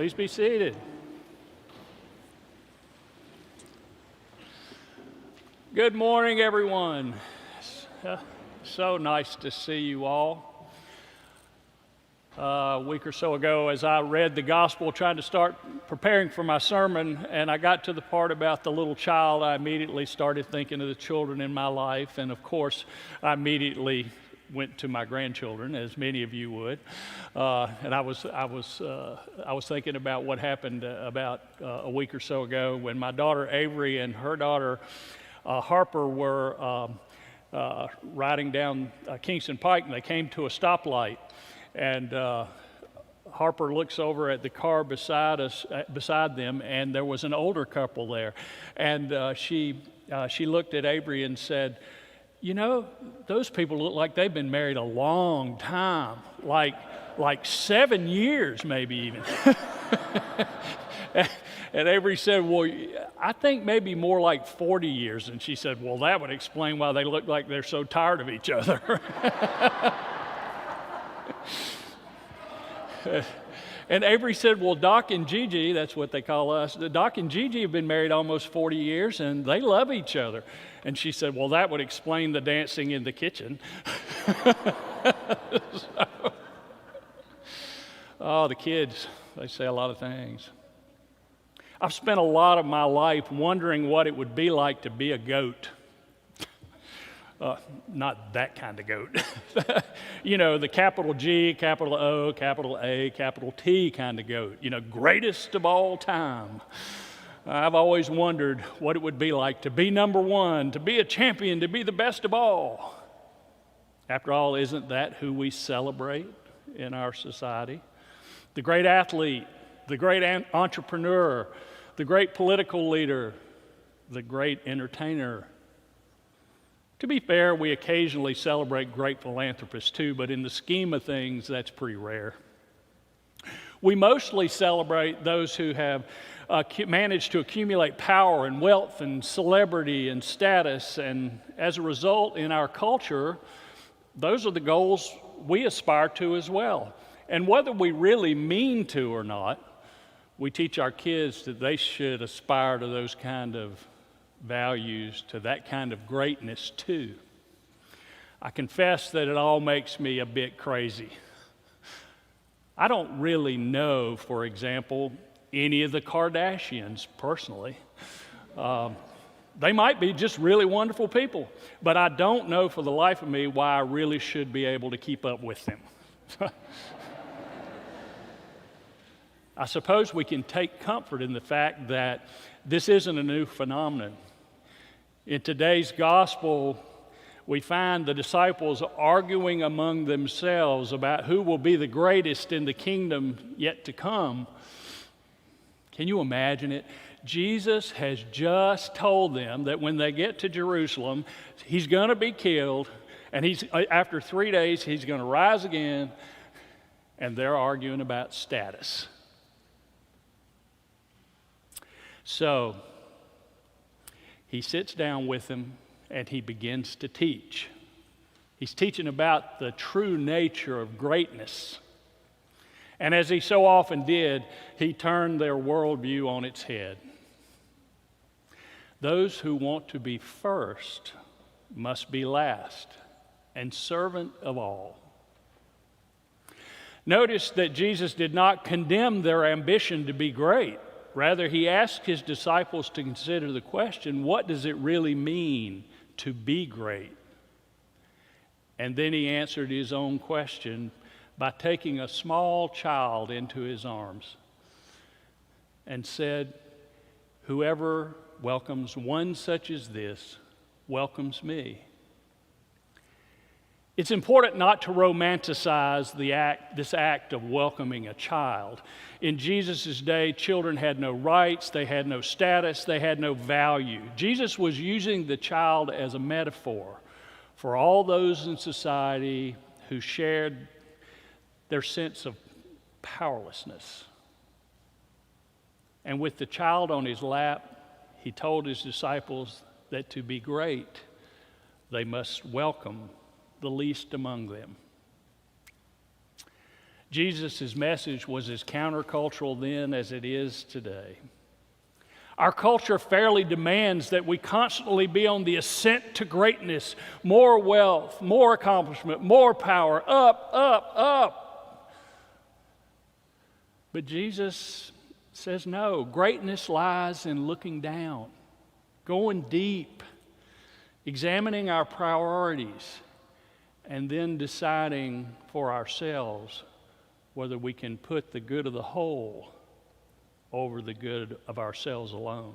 Please be seated. Good morning, everyone. So nice to see you all. A week or so ago, as I read the gospel, trying to start preparing for my sermon, and I got to the part about the little child, I immediately started thinking of the children in my life, and of course, I immediately went to my grandchildren, as many of you would, and I was thinking about what happened about a week or so ago when my daughter Avery and her daughter Harper were riding down Kingston Pike, and they came to a stoplight, and Harper looks over at the car beside them, and there was an older couple there, and she looked at Avery and said, "You know, those people look like they've been married a long time, like 7 years, maybe even." And Avery said, "Well, I think maybe more like 40 years." And she said, "Well, that would explain why they look like they're so tired of each other." And Avery said, "Well, Doc and Gigi," that's what they call us, "Doc and Gigi have been married almost 40 years and they love each other." And she said, "Well, that would explain the dancing in the kitchen." Oh, the kids, they say a lot of things. I've spent a lot of my life wondering what it would be like to be a goat. Not that kind of goat. You know, the capital G, capital O, capital A, capital T kind of goat. You know, greatest of all time. I've always wondered what it would be like to be number one, to be a champion, to be the best of all. After all, isn't that who we celebrate in our society? The great athlete, the great entrepreneur, the great political leader, the great entertainer. To be fair, we occasionally celebrate great philanthropists too, but in the scheme of things, that's pretty rare. We mostly celebrate those who have managed to accumulate power and wealth and celebrity and status, and as a result, in our culture, those are the goals we aspire to as well. And whether we really mean to or not, we teach our kids that they should aspire to those kind of values, to that kind of greatness too. I confess that it all makes me a bit crazy. I don't really know, for example, any of the Kardashians personally. They might be just really wonderful people, but I don't know for the life of me why I really should be able to keep up with them. I suppose we can take comfort in the fact that this isn't a new phenomenon. In today's gospel, we find the disciples arguing among themselves about who will be the greatest in the kingdom yet to come. Can you imagine it? Jesus has just told them that when they get to Jerusalem, he's going to be killed, and after 3 days, he's going to rise again, and they're arguing about status. So he sits down with them and he begins to teach. He's teaching about the true nature of greatness. And as he so often did, he turned their worldview on its head. Those who want to be first must be last and servant of all. Notice that Jesus did not condemn their ambition to be great. Rather, he asked his disciples to consider the question, what does it really mean to be great? And then he answered his own question by taking a small child into his arms and said, "Whoever welcomes one such as this welcomes me." It's important not to romanticize this act of welcoming a child. In Jesus' day, children had no rights, they had no status, they had no value. Jesus was using the child as a metaphor for all those in society who shared their sense of powerlessness. And with the child on his lap, he told his disciples that to be great, they must welcome the least among them. Jesus' message was as countercultural then as it is today. Our culture fairly demands that we constantly be on the ascent to greatness, more wealth, more accomplishment, more power, up, up, up. But Jesus says no, greatness lies in looking down, going deep, examining our priorities, and then deciding for ourselves whether we can put the good of the whole over the good of ourselves alone.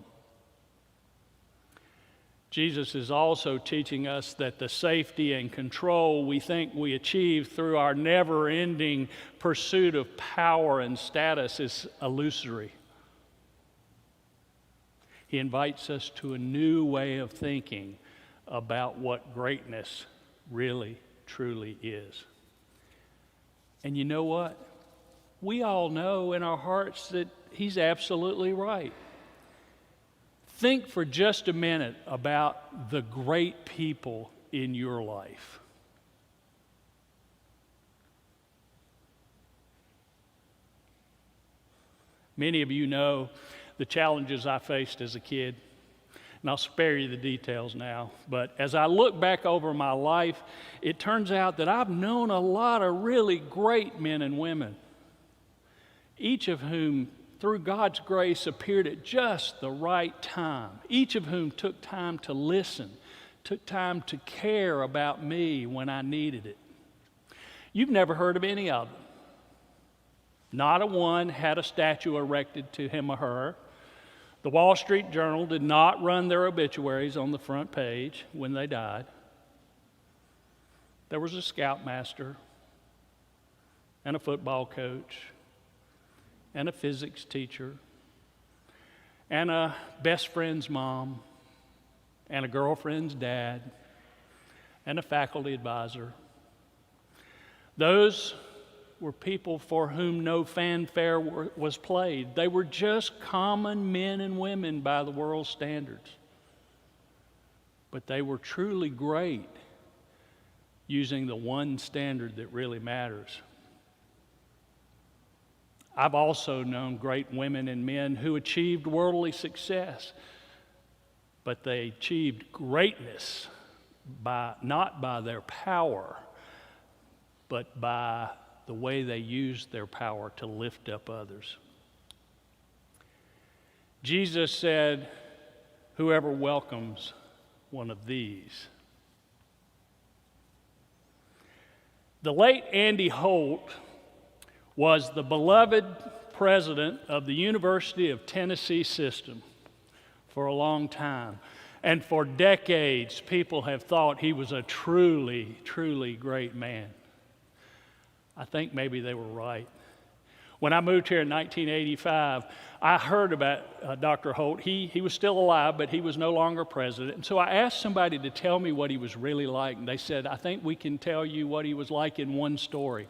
Jesus is also teaching us that the safety and control we think we achieve through our never-ending pursuit of power and status is illusory. He invites us to a new way of thinking about what greatness really, truly is. And you know what? We all know in our hearts that he's absolutely right. Think for just a minute about the great people in your life. Many of you know the challenges I faced as a kid, and I'll spare you the details now. But as I look back over my life, it turns out that I've known a lot of really great men and women, each of whom, through God's grace, appeared at just the right time, each of whom took time to listen, took time to care about me when I needed it. You've never heard of any of them. Not a one had a statue erected to him or her. The Wall Street Journal did not run their obituaries on the front page when they died. There was a scoutmaster and a football coach and a physics teacher and a best friend's mom and a girlfriend's dad and a faculty advisor. Those were people for whom no fanfare was played. They were just common men and women by the world's standards. But they were truly great using the one standard that really matters. I've also known great women and men who achieved worldly success, but they achieved greatness not by their power, but by the way they used their power to lift up others. Jesus said, "Whoever welcomes one of these." The late Andy Holt was the beloved president of the University of Tennessee system for a long time. And for decades, people have thought he was a truly, truly great man. I think maybe they were right. When I moved here in 1985, I heard about Dr. Holt. He was still alive, but he was no longer president. And so I asked somebody to tell me what he was really like. And they said, "I think we can tell you what he was like in one story."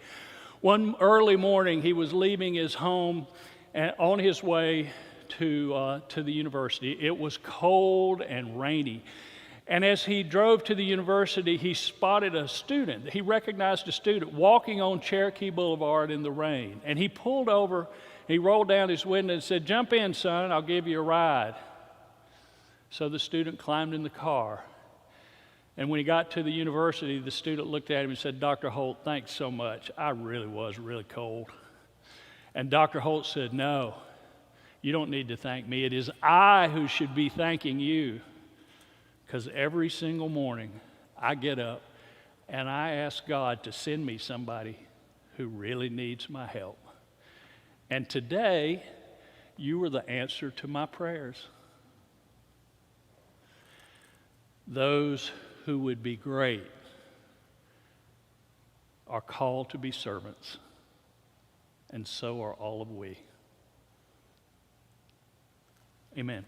One early morning, he was leaving his home and on his way to the university. It was cold and rainy. And as he drove to the university, he spotted a student. He recognized a student walking on Cherokee Boulevard in the rain. And he pulled over, he rolled down his window and said, "Jump in, son, I'll give you a ride." So the student climbed in the car. And when he got to the university, the student looked at him and said, "Dr. Holt, thanks so much. I really was really cold." And Dr. Holt said, "No, you don't need to thank me. It is I who should be thanking you. Because every single morning I get up and I ask God to send me somebody who really needs my help. And today, you were the answer to my prayers." Those who would be great are called to be servants, and so are all of we. Amen.